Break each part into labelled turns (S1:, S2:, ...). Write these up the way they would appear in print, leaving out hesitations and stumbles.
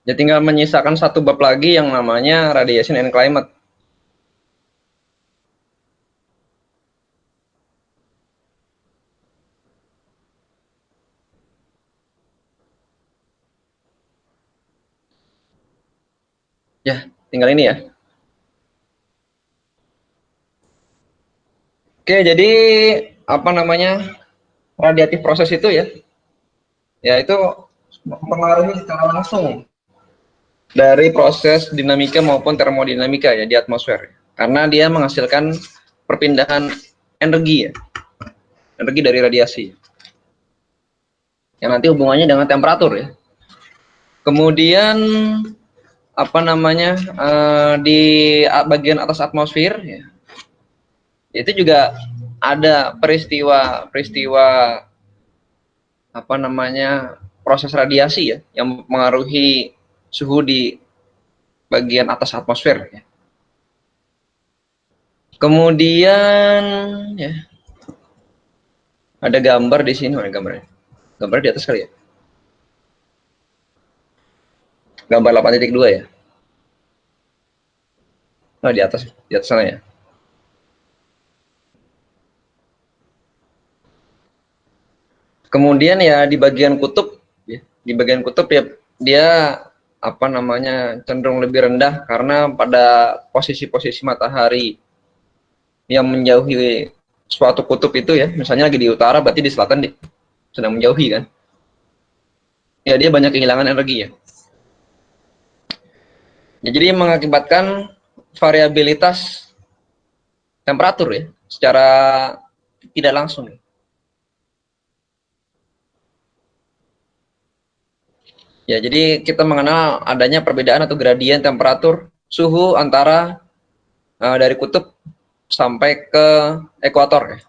S1: Ya tinggal menyisakan satu bab lagi yang namanya Radiation and Climate. Ya, tinggal ini ya. Oke, jadi apa namanya? Radiatif proses itu ya. Ya itu mempengaruhi secara langsung dari proses dinamika maupun termodinamika ya di atmosfer. Karena dia menghasilkan perpindahan energi ya, energi dari radiasi. Yang nanti hubungannya dengan temperatur ya. Kemudian apa namanya di bagian atas atmosfer ya, itu juga ada peristiwa apa namanya proses radiasi ya yang mengaruhi suhu di bagian atas atmosfer ya. Kemudian ya ada gambar di sini, mana gambarnya? Gambar di atas kali ya. Gambar 8.2 ya. Oh, di atas sana ya. Kemudian ya di bagian kutub ya dia apa namanya cenderung lebih rendah karena pada posisi-posisi matahari yang menjauhi suatu kutub itu ya, misalnya lagi di utara berarti di selatan sedang menjauhi kan. Ya dia banyak kehilangan energi ya. Ya jadi mengakibatkan variabilitas temperatur ya secara tidak langsung. Ya, jadi kita mengenal adanya perbedaan atau gradien temperatur suhu antara dari kutub sampai ke ekuator ya.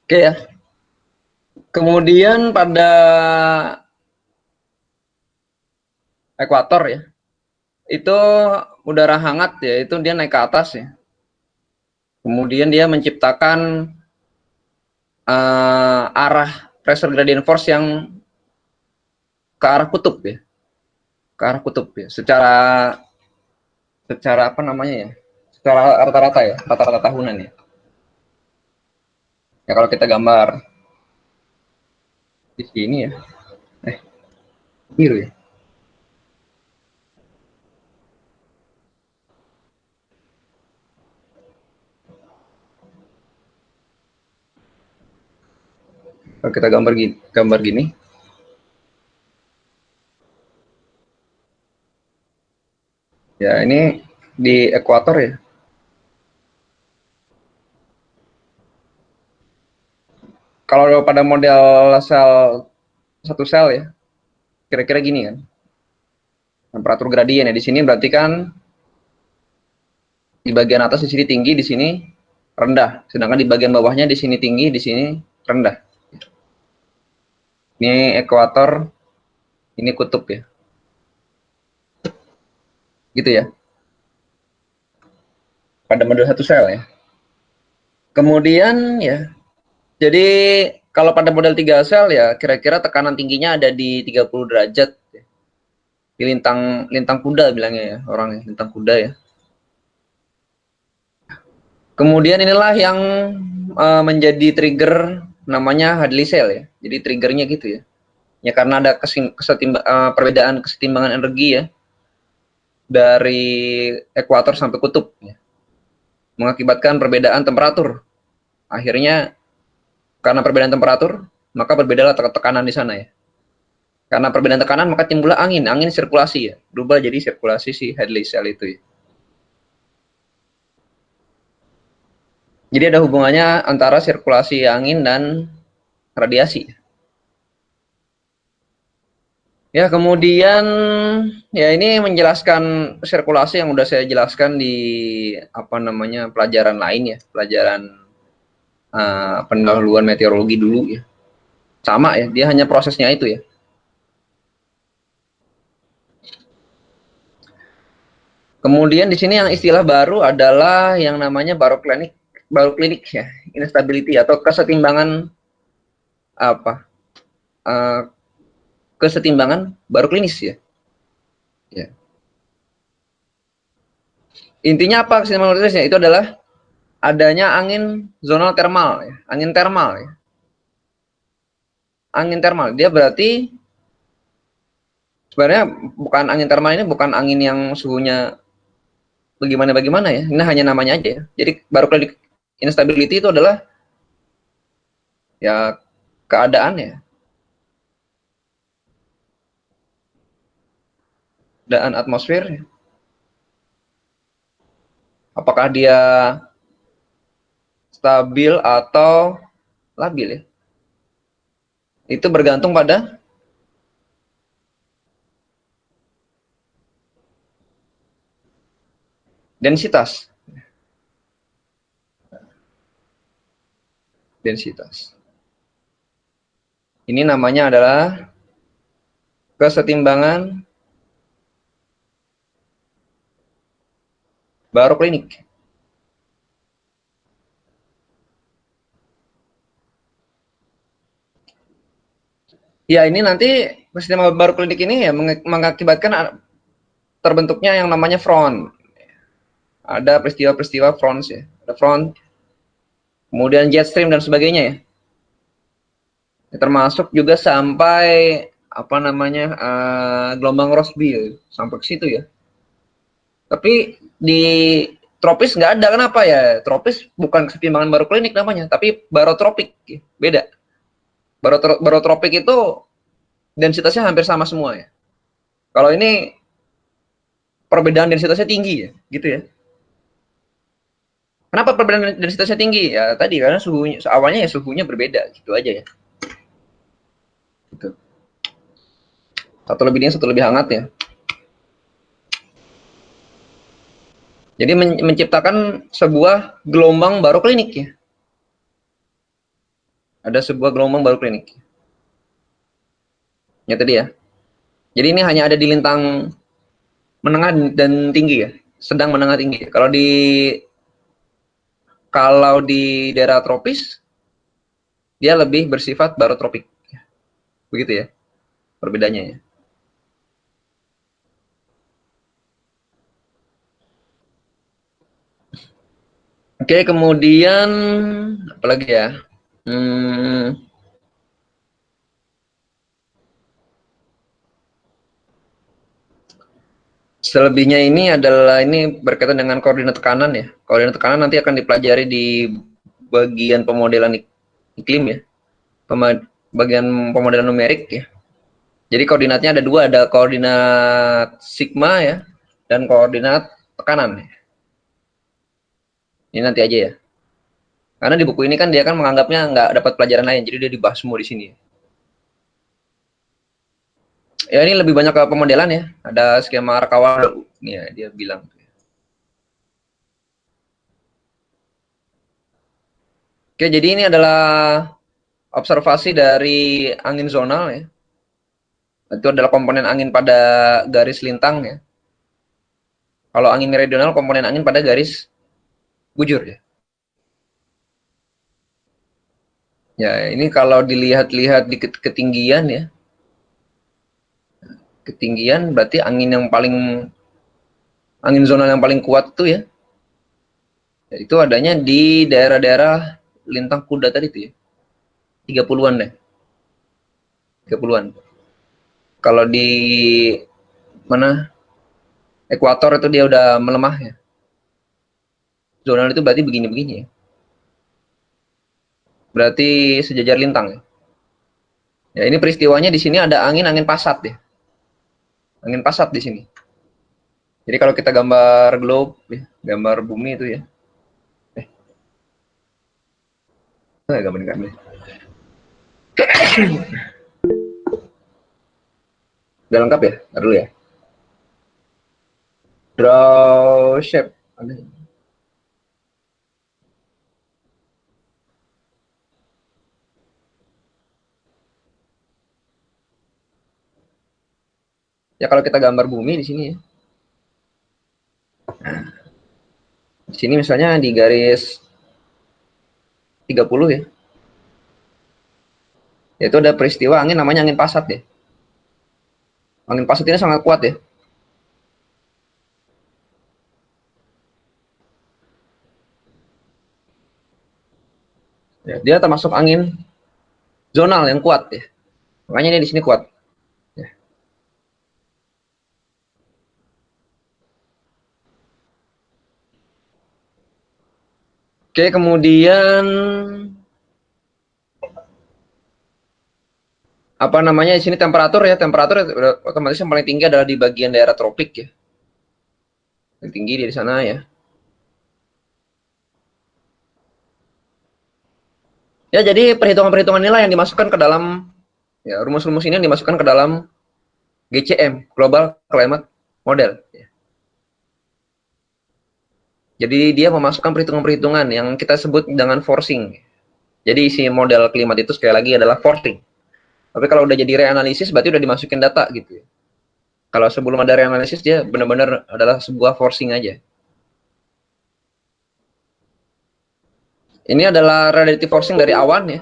S1: Oke ya. Kemudian pada ekuator ya, itu udara hangat ya, itu dia naik ke atas ya. Kemudian dia menciptakan arah pressure gradient force yang ke arah kutub ya, ke arah kutub ya. Secara apa namanya ya? Secara rata-rata ya, rata-rata tahunan ya. Ya kalau kita gambar di sini ya, eh biru ya. Kalau kita gambar gini, ya ini di ekuator ya. Kalau pada model satu sel ya, kira-kira gini kan. Temperatur gradien ya di sini berarti kan di bagian atas di sini tinggi, di sini rendah. Sedangkan di bagian bawahnya di sini tinggi, di sini rendah. Ini ekuator, ini kutub ya. Gitu ya. Pada model satu sel ya. Kemudian ya, jadi kalau pada model 3 sel ya kira-kira tekanan tingginya ada di 30 derajat. Di lintang kuda bilangnya ya, orang lintang kuda ya. Kemudian inilah yang menjadi trigger namanya Hadley cell ya. Jadi triggernya gitu ya. Ya karena ada perbedaan kesetimbangan energi ya dari ekuator sampai kutub ya. mengakibatkan perbedaan temperatur. Akhirnya karena perbedaan temperatur, maka berbedalah tekanan di sana ya. Karena perbedaan tekanan maka timbullah angin sirkulasi ya, berubah jadi sirkulasi si Hadley cell itu ya. Jadi ada hubungannya antara sirkulasi angin dan radiasi. Ya, kemudian ya ini menjelaskan sirkulasi yang udah saya jelaskan di apa namanya pelajaran lain ya, pelajaran pendahuluan meteorologi dulu ya. Sama ya, dia hanya prosesnya itu ya. Kemudian di sini yang istilah baru adalah yang namanya baroklinik ya, instability atau kesetimbangan apa? Uh, kesetimbangan baroklinis ya. Ya. Intinya apa kesetimbangan baroklinisnya? Itu adalah adanya angin zonal termal ya, angin termal ya. Angin termal dia berarti sebenarnya bukan angin termal ini bukan angin yang suhunya bagaimana ya. Ini hanya namanya aja ya. Jadi baroclinic instability itu adalah ya keadaan ya. Keadaan atmosfer ya. Apakah dia stabil atau labil ya? Itu bergantung pada densitas. Densitas. Ini namanya adalah kesetimbangan baroklinik. Ya, ini nanti sistem baroklinik ini ya mengakibatkan terbentuknya yang namanya front. Ada peristiwa-peristiwa front ya. Ada front, kemudian jet stream dan sebagainya ya. Termasuk juga sampai apa namanya gelombang Rossby ya, sampai ke situ ya. Tapi di tropis nggak ada, kenapa ya? Tropis bukan kesetimbangan baroklinik namanya, tapi barotropik ya. Beda. Barotropik itu densitasnya hampir sama semua ya. Kalau ini perbedaan densitasnya tinggi ya, gitu ya. Kenapa perbedaan densitasnya tinggi? Ya tadi karena suhunya awalnya ya suhunya berbeda, gitu aja ya. Gitu. Satu lebih dingin, satu lebih hangat ya. Jadi menciptakan sebuah gelombang baroklinik ya. Ada sebuah gelombang baroklinik. Ya tadi ya. Jadi ini hanya ada di lintang menengah dan tinggi ya. Sedang, menengah, tinggi. Kalau di daerah tropis dia lebih bersifat barotropik. Begitu ya perbedaannya ya. Oke, kemudian apalagi ya? Hmm, Selebihnya ini adalah ini berkaitan dengan koordinat tekanan ya. Koordinat tekanan nanti akan dipelajari di bagian pemodelan iklim ya. Bagian pemodelan numerik ya. Jadi koordinatnya ada dua, ada koordinat sigma ya dan koordinat tekanan. Ini nanti aja ya. Karena di buku ini kan dia kan menganggapnya nggak dapat pelajaran lain, jadi dia dibahas semua di sini. Ya ini lebih banyak ke pemodelan ya. Ada skema Rakawal, ya dia bilang. Oke, jadi ini adalah observasi dari angin zonal ya. Itu adalah komponen angin pada garis lintang ya. Kalau angin meridional komponen angin pada garis bujur ya. Ya, ini kalau dilihat-lihat di ketinggian ya. Ketinggian berarti angin zonal yang paling kuat itu ya. Itu adanya di daerah-daerah lintang kuda tadi itu ya. 30-an deh. 30-an. Kalau di mana ekuator itu dia udah melemah ya. Zonal itu berarti begini-begini ya. Berarti sejajar lintang ya. Ya, ini peristiwanya di sini ada angin pasat ya. Angin pasat di sini. Jadi kalau kita gambar globe, ya, gambar bumi itu ya. Gambar gambar. Udah lengkap ya? Ntar dulu ya. Draw shape. Ya kalau kita gambar bumi di sini ya. Nah, di sini misalnya di garis 30 ya. Itu ada peristiwa angin namanya angin pasat ya. Angin pasat ini sangat kuat ya. Dia termasuk angin zonal yang kuat ya. Makanya dia di sini kuat. Ya. Oke, kemudian apa namanya di sini temperatur ya. Temperatur otomatis yang paling tinggi adalah di bagian daerah tropik ya. Yang tinggi di sana ya. Ya, jadi perhitungan-perhitungan inilah yang dimasukkan ke dalam ya, rumus-rumus ini yang dimasukkan ke dalam GCM, Global Climate Model. Jadi dia memasukkan perhitungan-perhitungan yang kita sebut dengan forcing. Jadi isi model klimat itu sekali lagi adalah forcing. Tapi kalau udah jadi reanalisis berarti udah dimasukin data gitu ya. Kalau sebelum ada reanalisis dia benar-benar adalah sebuah forcing aja. Ini adalah radiative forcing dari awan ya.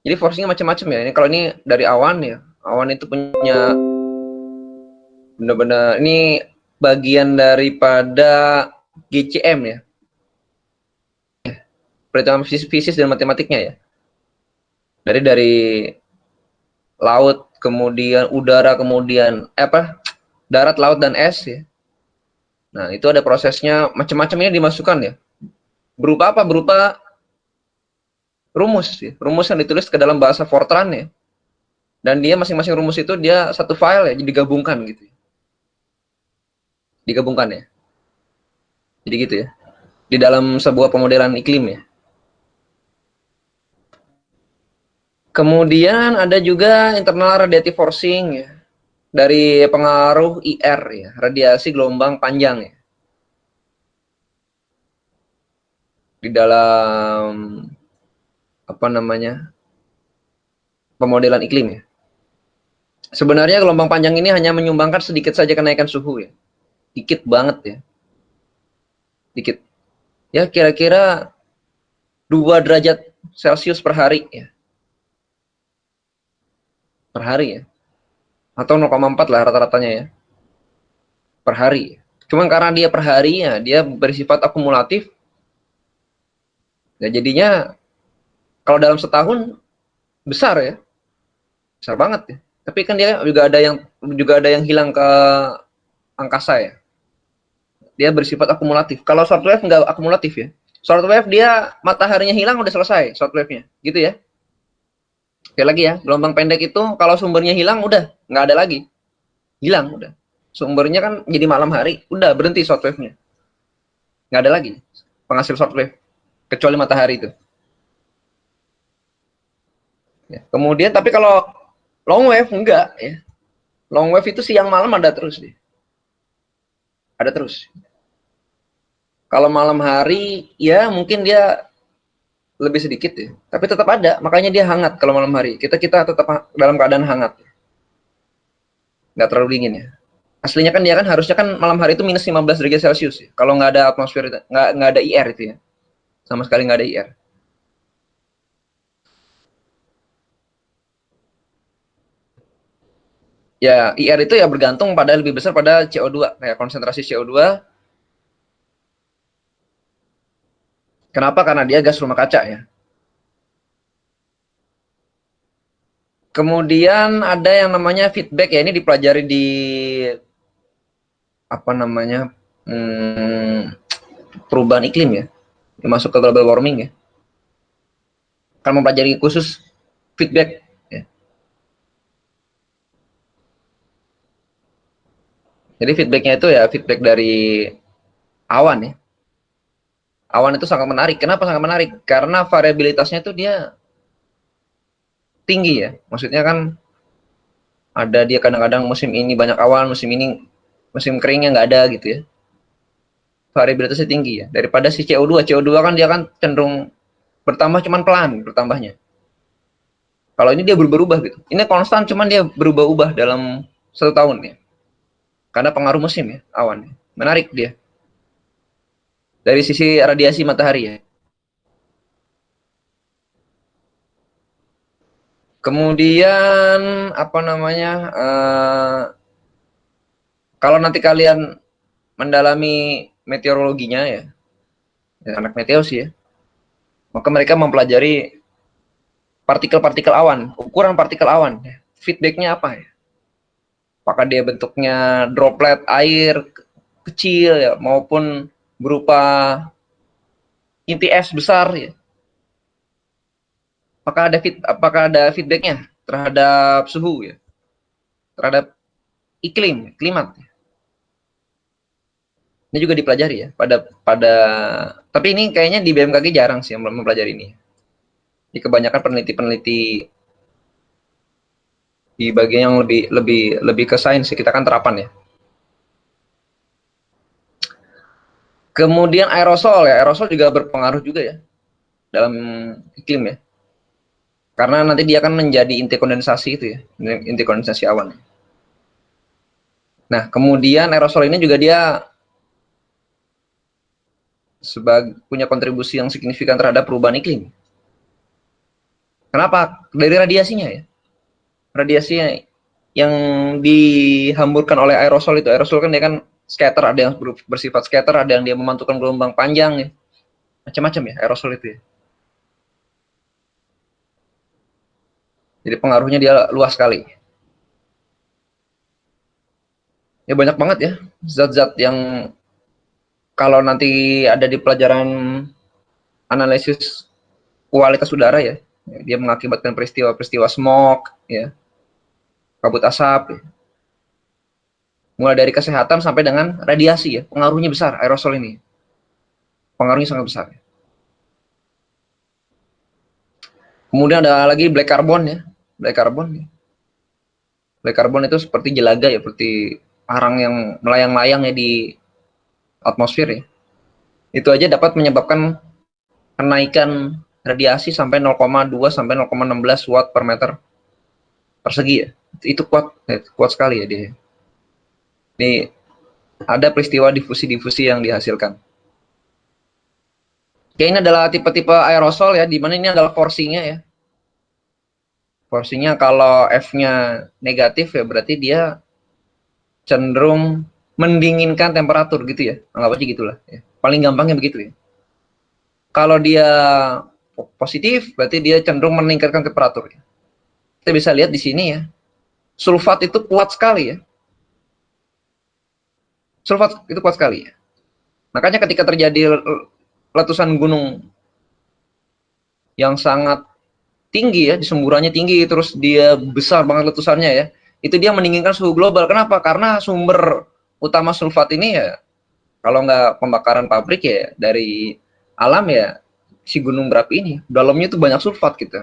S1: Jadi forcingnya macam-macam ya. Ini kalau ini dari awan ya. Awan itu punya benar-benar ini bagian daripada GCM ya. Perhitungan fisik dan matematiknya ya. Dari laut, kemudian udara, kemudian darat, laut dan es ya. Nah, itu ada prosesnya macam-macam ini dimasukkan ya. Berupa apa? Berupa rumus ya. Rumus yang ditulis ke dalam bahasa Fortran ya. Dan dia masing-masing rumus itu dia satu file ya, jadi digabungkan gitu. Digabungkan ya. Jadi gitu ya. Di dalam sebuah pemodelan iklim ya. Kemudian ada juga internal radiative forcing ya. Dari pengaruh IR ya, radiasi gelombang panjang ya. Di dalam apa namanya? Pemodelan iklim ya. Sebenarnya gelombang panjang ini hanya menyumbangkan sedikit saja kenaikan suhu ya. Dikit banget ya. Dikit. Ya kira-kira 2 derajat Celcius per hari ya. Per hari ya. Atau 0,4 lah rata-ratanya ya. Per hari. Cuma karena dia per hari ya, dia bersifat akumulatif. Ya jadinya kalau dalam setahun besar ya. Besar banget ya. Tapi kan dia juga ada yang hilang ke angkasa ya. Dia bersifat akumulatif. Kalau short wave nggak akumulatif ya. Short wave dia mataharinya hilang udah selesai short wave-nya. Gitu ya. Sekali lagi ya, gelombang pendek itu kalau sumbernya hilang udah nggak ada lagi. Hilang udah. Sumbernya kan jadi malam hari, udah berhenti short wave-nya. Nggak ada lagi penghasil short wave kecuali matahari itu. Ya. Kemudian tapi kalau long wave enggak ya. Long wave itu siang malam ada terus deh. Ada terus. Kalau malam hari ya mungkin dia lebih sedikit ya. Tapi tetap ada, makanya dia hangat kalau malam hari. Kita tetap dalam keadaan hangat. Nggak terlalu dingin ya. Aslinya kan dia kan harusnya kan malam hari itu minus 15 derajat Celcius ya. Kalau nggak ada atmosfer, nggak ada IR itu ya. Sama sekali nggak ada IR. Ya, IR itu ya bergantung pada lebih besar pada CO2. Kayak konsentrasi CO2. Kenapa? Karena dia gas rumah kaca ya. Kemudian ada yang namanya feedback ya. Ini dipelajari di apa namanya? perubahan iklim ya, yang masuk ke global warming ya, akan mempelajari khusus feedback ya. Jadi feedbacknya itu ya feedback dari awan ya. Awan itu sangat menarik. Kenapa sangat menarik? Karena variabilitasnya itu dia tinggi ya. Maksudnya kan ada dia kadang-kadang musim ini banyak awan, musim ini musim keringnya nggak ada gitu ya. Variabilitasnya tinggi ya. Daripada si CO2. CO2 kan dia kan cenderung bertambah cuman pelan bertambahnya. Kalau ini dia berubah-ubah gitu. Ini konstan cuman dia berubah-ubah dalam 1 tahun ya. Karena pengaruh musim ya awan. Menarik dia. Dari sisi radiasi matahari ya. Kemudian apa namanya? Kalau nanti kalian mendalami meteorologinya ya, anak meteo sih ya, maka mereka mempelajari partikel-partikel awan, ukuran partikel awan, ya. Feedbacknya apa ya? Apakah dia bentuknya droplet air kecil ya, maupun berupa inti es besar ya. Apakah ada feedbacknya terhadap suhu ya, terhadap klimat. Ini juga dipelajari ya pada tapi ini kayaknya di BMKG jarang sih yang mempelajari ini. Di kebanyakan peneliti-peneliti di bagian yang lebih ke sains, kita kan terapan ya. Kemudian aerosol ya, aerosol juga berpengaruh juga ya dalam iklim ya. Karena nanti dia akan menjadi inti kondensasi itu ya, inti kondensasi awan. Nah, kemudian aerosol ini juga dia punya kontribusi yang signifikan terhadap perubahan iklim. Kenapa? Dari radiasinya ya. Radiasinya yang dihamburkan oleh aerosol itu. Aerosol kan dia kan scatter, ada yang bersifat scatter, ada yang dia memantulkan gelombang panjang ya. Macam-macam ya aerosol itu ya. Jadi pengaruhnya dia luas sekali. Ya banyak banget ya zat-zat yang kalau nanti ada di pelajaran analisis kualitas udara ya, dia mengakibatkan peristiwa-peristiwa smog ya, kabut asap ya. Mulai dari kesehatan sampai dengan radiasi ya, pengaruhnya besar aerosol ini. Pengaruhnya sangat besar. Kemudian ada lagi black carbon ya. Black carbon ya. Black carbon itu seperti jelaga ya, seperti arang yang melayang-layang ya di atmosfer ya. Itu aja dapat menyebabkan kenaikan radiasi sampai 0,2 sampai 0,16 watt per meter persegi ya. Itu kuat sekali ya dia. Ini ada peristiwa difusi-difusi yang dihasilkan. Oke, ini adalah tipe-tipe aerosol ya, di mana ini adalah forcingnya ya. Forcingnya kalau F-nya negatif ya berarti dia cenderung mendinginkan temperatur gitu ya. Anggap aja gitulah. Ya. Paling gampangnya begitu ya. Kalau dia positif berarti dia cenderung meningkatkan temperatur. Ya. Kita bisa lihat di sini ya. Sulfat itu kuat sekali ya. Sulfat itu kuat sekali ya. Makanya ketika terjadi letusan gunung yang sangat tinggi ya, disemburannya tinggi, terus dia besar banget letusannya ya, itu dia meninggikan suhu global. Kenapa? Karena sumber utama sulfat ini ya, kalau nggak pembakaran pabrik ya, dari alam ya, si gunung berapi ini, dalamnya tuh banyak sulfat gitu.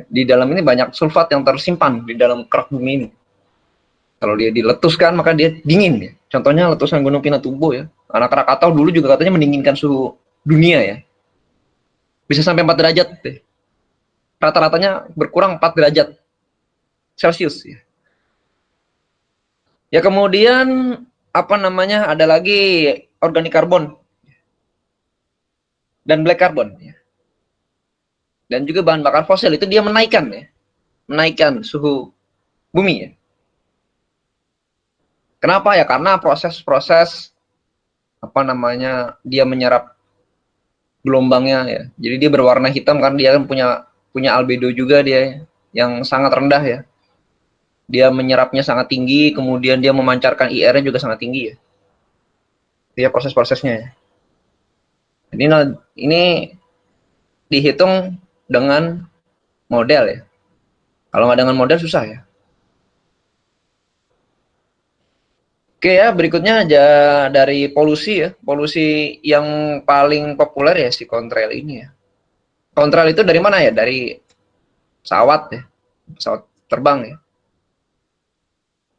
S1: Di dalam ini banyak sulfat yang tersimpan di dalam kerak bumi ini. Kalau dia diletuskan, maka dia dingin ya. Contohnya letusan Gunung Pinatubo ya. Anak Krakatau dulu juga katanya mendinginkan suhu dunia ya. Bisa sampai 4 derajat deh. Rata-ratanya berkurang 4 derajat Celcius ya. Ya kemudian apa namanya, ada lagi organik karbon dan black carbon ya. Dan juga bahan bakar fosil itu dia menaikkan ya. Menaikkan suhu bumi ya. Kenapa ya? Karena proses-proses apa namanya, dia menyerap gelombangnya ya. Jadi dia berwarna hitam karena dia kan punya albedo juga dia yang sangat rendah ya. Dia menyerapnya sangat tinggi, kemudian dia memancarkan IR-nya juga sangat tinggi ya. Dia proses-prosesnya ya. Ini dihitung dengan model ya. Kalau nggak dengan model susah ya. Oke ya, berikutnya aja dari polusi ya. Polusi yang paling populer ya si kontrail ini ya. Kontrail itu dari mana ya? Dari pesawat ya. Pesawat terbang ya.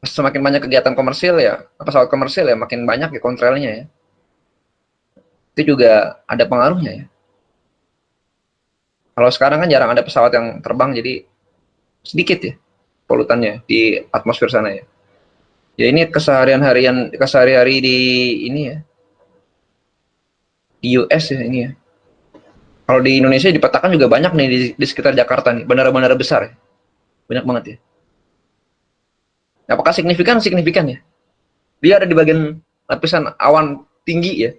S1: Semakin banyak kegiatan komersil ya, pesawat komersil ya makin banyak ya kontrailnya ya. Itu juga ada pengaruhnya ya. Kalau sekarang kan jarang ada pesawat yang terbang jadi sedikit ya polutannya di atmosfer sana ya. Ya ini kesehari-hari di ini ya, di US ya ini ya. Kalau di Indonesia dipetakan juga banyak nih di sekitar Jakarta nih, bandara-bandara besar ya. Banyak banget ya. Apakah signifikan? Signifikan ya. Dia ada di bagian lapisan awan tinggi ya.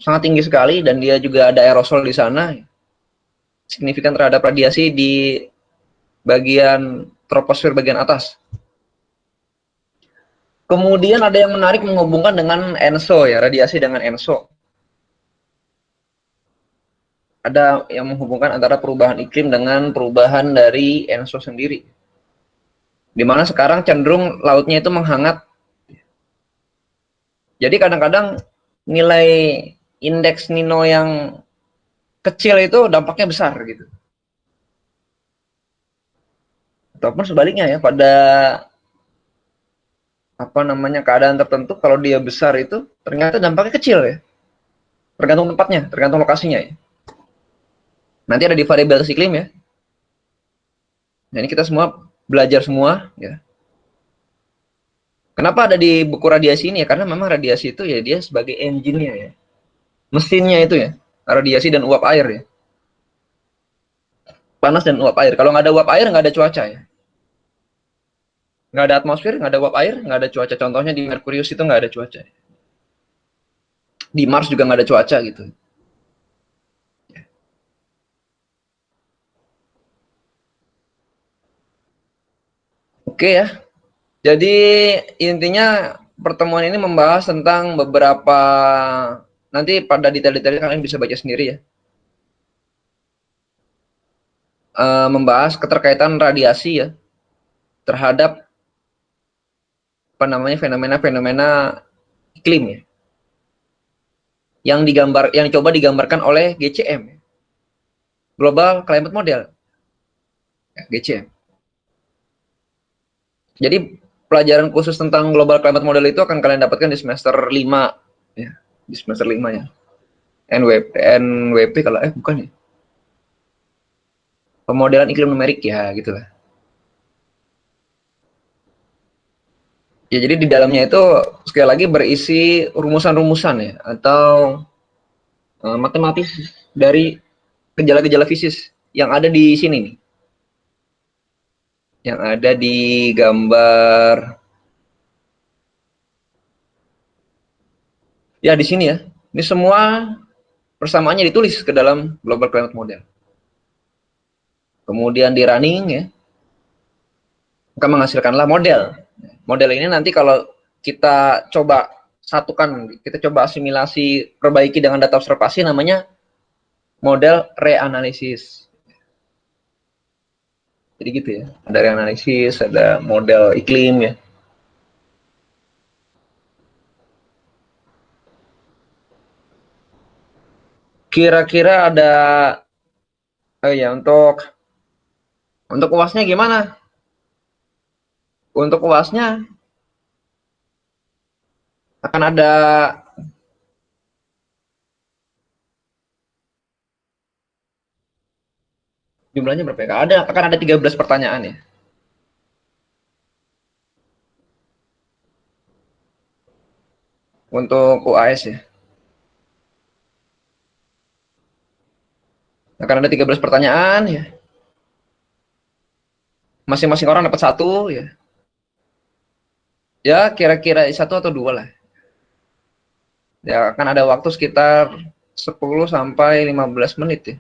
S1: Sangat tinggi sekali dan dia juga ada aerosol di sana. Signifikan terhadap radiasi di bagian troposfer bagian atas. Kemudian ada yang menarik menghubungkan dengan ENSO ya, radiasi dengan ENSO. Ada yang menghubungkan antara perubahan iklim dengan perubahan dari ENSO sendiri. Di mana sekarang cenderung lautnya itu menghangat. Jadi kadang-kadang nilai indeks Nino yang kecil itu dampaknya besar gitu. Ataupun sebaliknya ya, pada apa namanya keadaan tertentu kalau dia besar itu ternyata dampaknya kecil ya. Tergantung tempatnya, tergantung lokasinya ya. Nanti ada di variabel iklim ya. Nah, ini kita semua belajar semua ya. Kenapa ada di buku radiasi ini ya? Karena memang radiasi itu ya dia sebagai engine-nya ya. Mesinnya itu ya. Radiasi dan uap air ya. Panas dan uap air. Kalau nggak ada uap air nggak ada cuaca ya. Nggak ada atmosfer, nggak ada uap air, nggak ada cuaca. Contohnya di Merkurius itu nggak ada cuaca. Di Mars juga nggak ada cuaca gitu. Oke ya. Jadi intinya pertemuan ini membahas tentang beberapa, nanti pada detail-detailnya kalian bisa baca sendiri ya. Membahas keterkaitan radiasi ya terhadap apa namanya fenomena-fenomena iklim ya yang coba digambarkan oleh GCM, Global Climate Model ya, GCM. Jadi pelajaran khusus tentang Global Climate Model itu akan kalian dapatkan di semester 5 ya, di semester 5 ya. NWP kalau bukan ya. Pemodelan iklim numerik ya gitulah. Ya jadi di dalamnya itu sekali lagi berisi rumusan-rumusan ya atau matematis dari gejala-gejala fisis yang ada di sini nih. Yang ada di gambar ya di sini ya. Ini semua persamaannya ditulis ke dalam Global Climate Model. Kemudian di running ya, akan menghasilkanlah model. Model ini nanti kalau kita coba satukan, kita coba asimilasi, perbaiki dengan data observasi namanya model reanalisis. Jadi gitu ya, ada reanalisis, ada model iklim ya. Kira-kira ada ya untuk UASnya gimana? Untuk UASnya akan ada jumlahnya berapa ya? Akan ada 13 pertanyaan ya. Untuk UAS ya. Akan ada 13 pertanyaan ya. Masing-masing orang dapat satu ya. Ya kira-kira satu atau dua lah. Ya akan ada waktu sekitar 10 sampai 15 menit ya.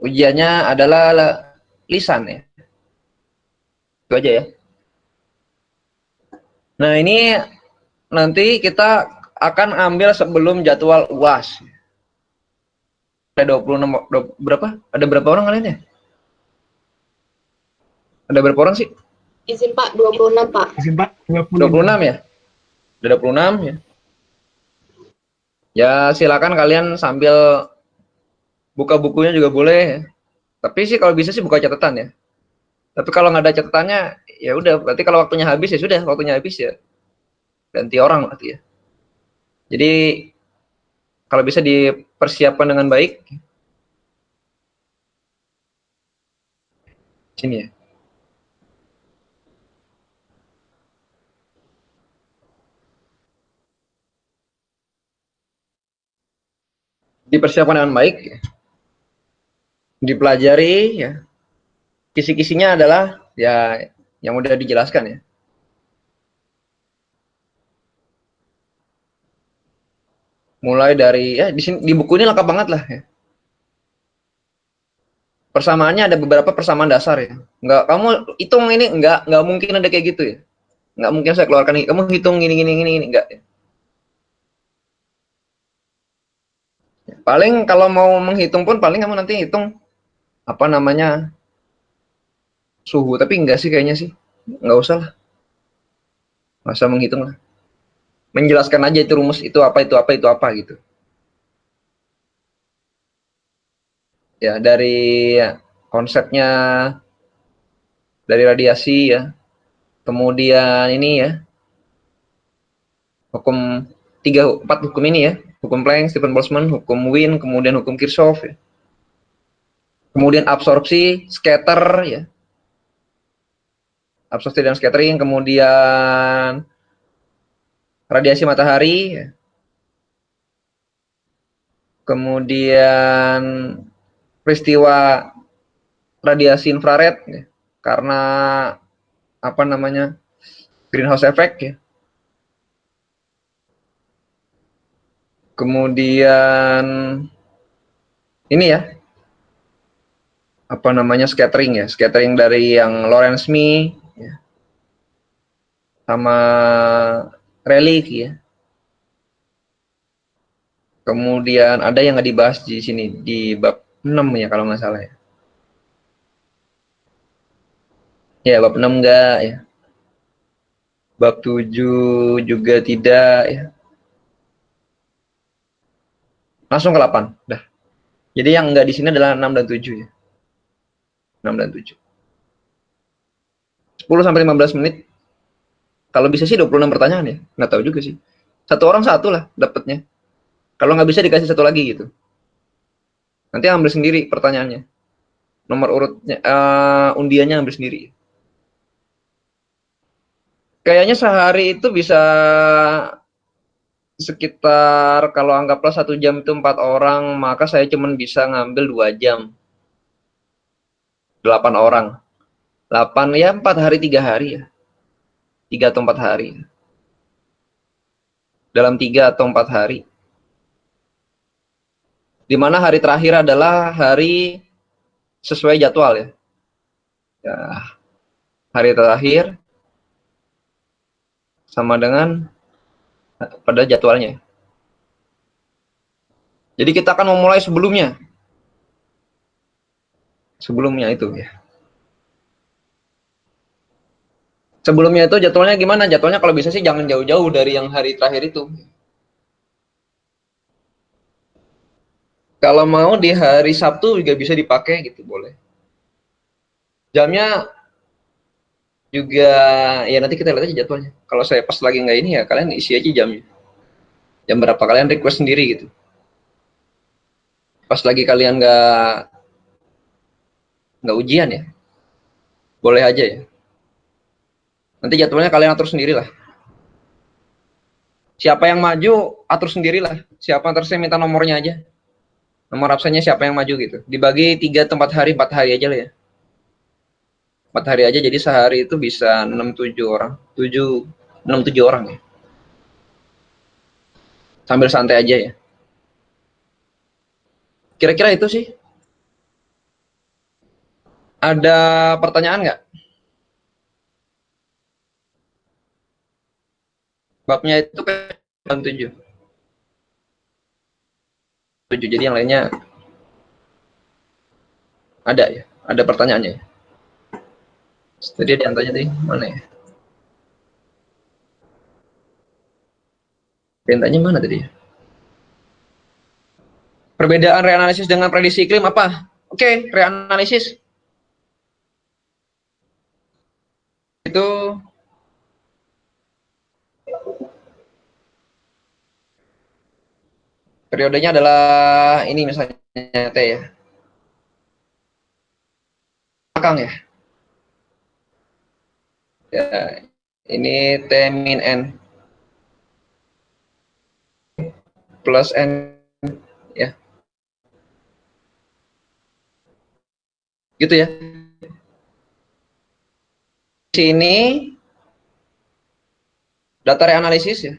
S1: Ujiannya adalah lisan ya. Itu aja ya. Nah ini nanti kita akan ambil sebelum jadwal UAS. Ada 26 berapa? Ada berapa orang kalian ya? Ada berapa orang sih?
S2: Izin Pak, 26 Pak.
S3: Izin Pak,
S1: 26 ya? Ada 26 ya? Ya silakan kalian sambil buka bukunya juga boleh ya. Tapi sih kalau bisa sih buka catatan ya. Tapi kalau nggak ada catatannya, ya udah. Berarti kalau waktunya habis ya sudah, waktunya habis ya ganti orang berarti ya. Jadi kalau bisa dipersiapkan dengan baik, sini ya. Dipersiapkan dengan baik, dipelajari ya. Kisi-kisinya adalah ya yang udah dijelaskan ya. Mulai dari ya di sini di buku ini lengkap banget lah ya. Persamaannya ada beberapa persamaan dasar ya. Enggak kamu hitung ini enggak mungkin ada kayak gitu ya. Enggak mungkin saya keluarkan ini. Kamu hitung gini enggak ya. Paling kalau mau menghitung pun paling kamu nanti hitung apa namanya suhu, tapi enggak sih kayaknya sih. Enggak usah lah. Masa menghitung lah. Menjelaskan aja itu rumus itu apa gitu. Ya dari konsepnya dari radiasi ya. Kemudian ini ya. Hukum 4 hukum ini ya. Hukum Planck, Stephen Boltzmann, hukum Wien, kemudian hukum Kirchhoff ya. Kemudian absorpsi, scatter ya. Absorpsi dan scattering, kemudian radiasi matahari ya. Kemudian peristiwa radiasi infrared ya. Karena apa namanya? Greenhouse effect ya. Kemudian ini ya. Apa namanya scattering ya, scattering dari yang Lorentz-Mees ya, sama Rayleigh ya. Kemudian ada yang nggak dibahas di sini di bab 6 ya kalau nggak salah ya. Ya bab 6 enggak ya. Bab 7 juga tidak ya. Langsung ke 8. Dah. Jadi yang enggak di sini adalah 6 dan 7 ya. 6 dan 7. 10 sampai 15 menit. Kalau bisa sih 26 pertanyaan ya. Nggak tahu juga sih. Satu orang satu lah dapatnya. Kalau nggak bisa dikasih satu lagi gitu. Nanti ambil sendiri pertanyaannya. Nomor urutnya, undiannya ambil sendiri. Kayaknya sehari itu bisa sekitar, kalau anggaplah 1 jam itu 4 orang, maka saya cuma bisa ngambil 2 jam. 8 orang. 8 ya 4 hari 3 hari ya. 3 atau 4 hari. Dalam 3 atau 4 hari. Di mana hari terakhir adalah hari sesuai jadwal ya. Ya, hari terakhir sama dengan pada jadwalnya. Jadi kita akan memulai sebelumnya. Sebelumnya itu ya. Sebelumnya itu jadwalnya gimana? Jadwalnya kalau bisa sih jangan jauh-jauh dari yang hari terakhir itu. Kalau mau di hari Sabtu juga bisa dipakai gitu, boleh. Jamnya juga ya nanti kita lihat aja jadwalnya. Kalau saya pas lagi nggak ini ya kalian isi aja jamnya. Jam berapa kalian request sendiri gitu. Pas lagi kalian nggak ujian ya, boleh aja ya. Nanti jadwalnya kalian atur sendiri lah. Siapa yang maju atur sendirilah. Siapa terus saya minta nomornya aja. Nomor absennya siapa yang maju gitu. Dibagi 3 tempat hari 4 hari aja lah ya. 4 hari aja jadi sehari itu bisa 6-7 orang. 6-7 orang ya. Sambil santai aja ya. Kira-kira itu sih. Ada pertanyaan nggak? Babnya itu kan 7. 7. Jadi yang lainnya ada ya, ada pertanyaannya ya. Tadi ada yang tanya tadi, mana ya? Yang tanya mana tadi ya? Perbedaan reanalisis dengan prediksi iklim apa? Oke, reanalisis itu periodenya adalah ini misalnya T ya. Belakang ya. Ya, ini T min N plus N ya. Gitu ya. Sini data reanalisis ya.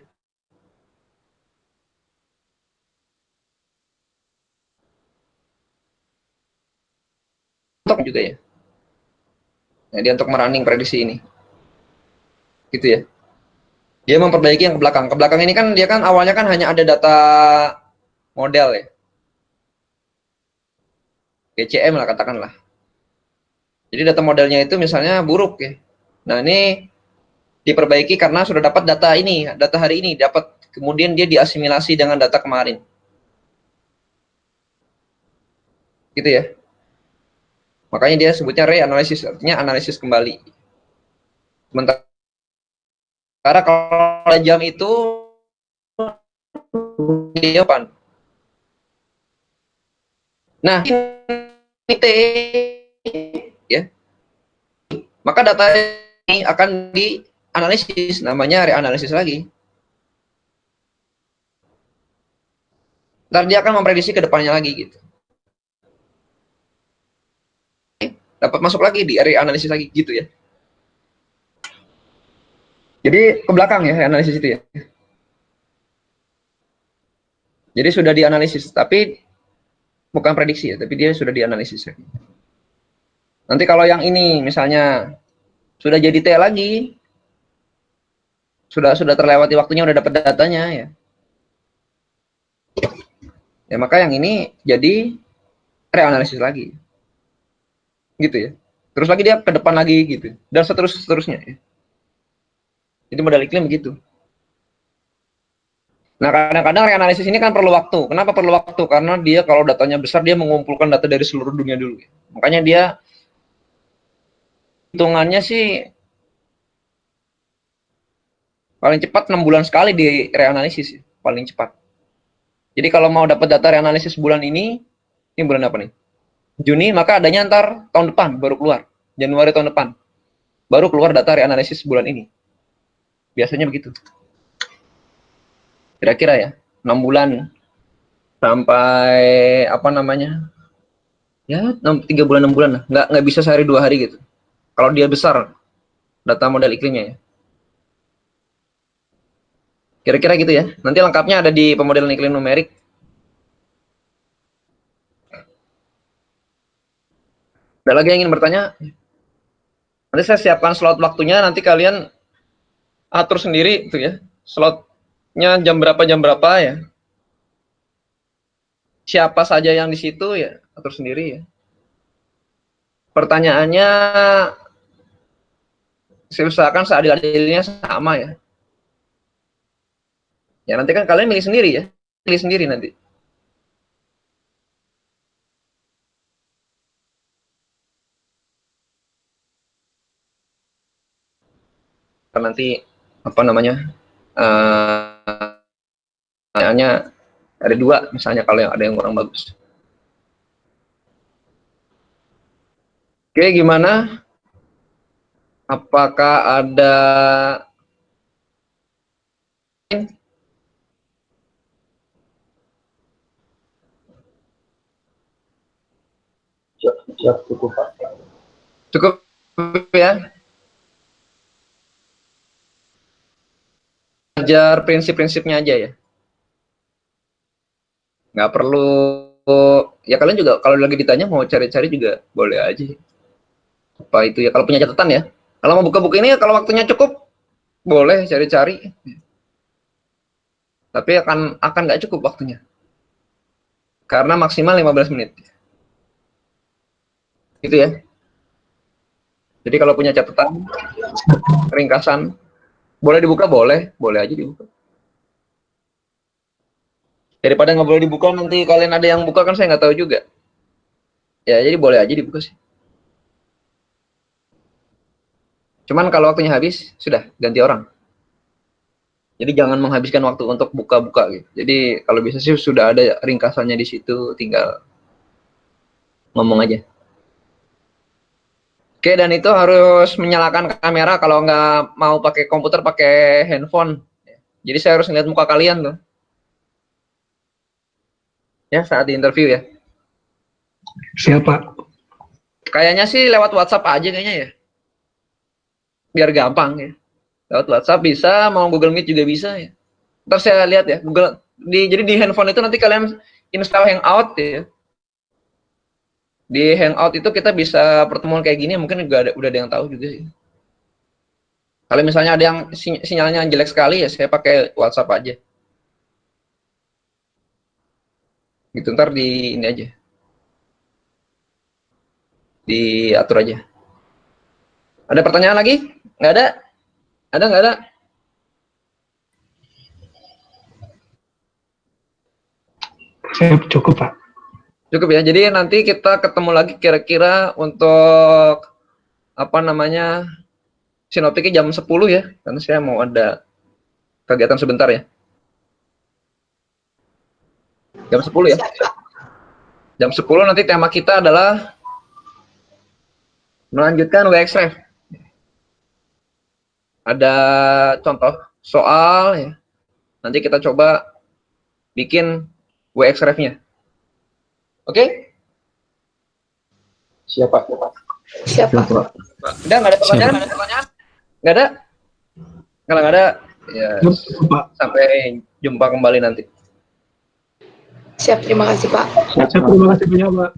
S1: Untuk juga ya. Nah, dia untuk merunning prediksi ini. Gitu ya. Dia memperbaiki yang ke belakang. Ke belakang ini kan dia kan awalnya kan hanya ada data model ya. GCM lah katakanlah. Jadi data modelnya itu misalnya buruk ya. Nah, ini diperbaiki karena sudah dapat data ini, data hari ini dapat, kemudian dia diasimilasi dengan data kemarin. Gitu ya. Makanya dia sebutnya reanalisis, artinya analisis kembali. Sementara kalau jam itu dia pan. Nah, ini T ya. Maka data ini akan dianalisis, namanya reanalisis lagi. Ntar dia akan memprediksi ke depannya lagi gitu. Dapat masuk lagi di reanalisis lagi gitu ya. Jadi ke belakang ya reanalisis itu ya. Jadi sudah dianalisis, tapi bukan prediksi ya, tapi dia sudah dianalisis. Nanti kalau yang ini misalnya sudah jadi T lagi, sudah terlewati waktunya, udah dapat datanya ya. Ya maka yang ini jadi reanalisis lagi. Gitu ya. Terus lagi dia ke depan lagi gitu. Dan seterusnya ya. Jadi modal iklim begitu. Nah, kadang-kadang reanalisis ini kan perlu waktu. Kenapa perlu waktu? Karena dia kalau datanya besar, dia mengumpulkan data dari seluruh dunia dulu. Makanya dia hitungannya sih paling cepat 6 bulan sekali di reanalisis. Paling cepat. Jadi kalau mau dapat data reanalisis bulan ini bulan apa nih? Juni, maka adanya ntar tahun depan baru keluar. Januari tahun depan. Baru keluar data reanalisis bulan ini. Biasanya begitu. Kira-kira ya, 6 bulan sampai apa namanya? Ya, 3 bulan 6 bulan lah. Nggak bisa sehari 2 hari gitu. Kalau dia besar data model iklimnya ya. Kira-kira gitu ya. Nanti lengkapnya ada di pemodelan iklim numerik. Ada lagi yang ingin bertanya? Nanti saya siapkan slot waktunya, nanti kalian atur sendiri itu ya. Slotnya jam berapa ya. Siapa saja yang di situ ya, atur sendiri ya. Pertanyaannya saya usahakan seadil-adilnya sama ya. Ya nanti kan kalian milih sendiri ya. Pilih sendiri nanti. Nanti apa namanya? Pertanyaannya ada 2 misalnya kalau yang ada yang kurang bagus. Oke, gimana? Apakah ada
S3: Siap, cukup Pak.
S1: cukup ya? Belajar prinsip-prinsipnya aja ya. Nggak perlu ya, kalian juga kalau lagi ditanya mau cari-cari juga boleh aja. Apa itu ya, kalau punya catatan ya. Kalau mau buka buku ini kalau waktunya cukup boleh cari-cari. Tapi akan nggak cukup waktunya. karena maksimal 15 menit. Gitu ya. Jadi kalau punya catatan, ringkasan, boleh dibuka, boleh aja dibuka. Daripada nggak boleh dibuka, nanti kalian ada yang buka kan saya nggak tahu juga. Ya, jadi boleh aja dibuka sih. Cuman kalau waktunya habis, sudah ganti orang. Jadi jangan menghabiskan waktu untuk buka-buka gitu. Jadi kalau bisa sih sudah ada ringkasannya di situ, tinggal ngomong aja. Oke, dan itu harus menyalakan kamera kalau nggak mau pakai komputer, pakai handphone. Jadi saya harus ngeliat muka kalian tuh. Ya, saat di interview ya.
S3: Siapa?
S1: Kayaknya sih lewat WhatsApp aja kayaknya ya. Biar gampang ya. Lewat WhatsApp bisa, mau Google Meet juga bisa ya. Ntar saya lihat ya, jadi di handphone itu nanti kalian install Hangout ya. Di Hangout itu kita bisa pertemuan kayak gini, mungkin udah ada yang tahu juga sih. Kalau misalnya ada yang sinyalnya jelek sekali ya, saya pakai WhatsApp aja. Gitu, ntar di ini aja. Diatur aja. Ada pertanyaan lagi? Nggak ada? Ada nggak ada?
S3: Saya cukup, Pak.
S1: Cukup ya. Jadi nanti kita ketemu lagi kira-kira untuk apa namanya sinoptiknya jam 10 ya. Karena saya mau ada kegiatan sebentar ya. Jam 10 ya. Jam 10 nanti tema kita adalah melanjutkan WXREF. Ada contoh soal ya. Nanti kita coba bikin WXREF-nya. Oke? Siapa? Udah nggak ada pertanyaan? Nggak ada? Kalau nggak ada, ya
S3: Pak.
S1: sampai jumpa kembali nanti.
S2: Siap, terima kasih Pak.
S3: Terima kasih banyak, Pak.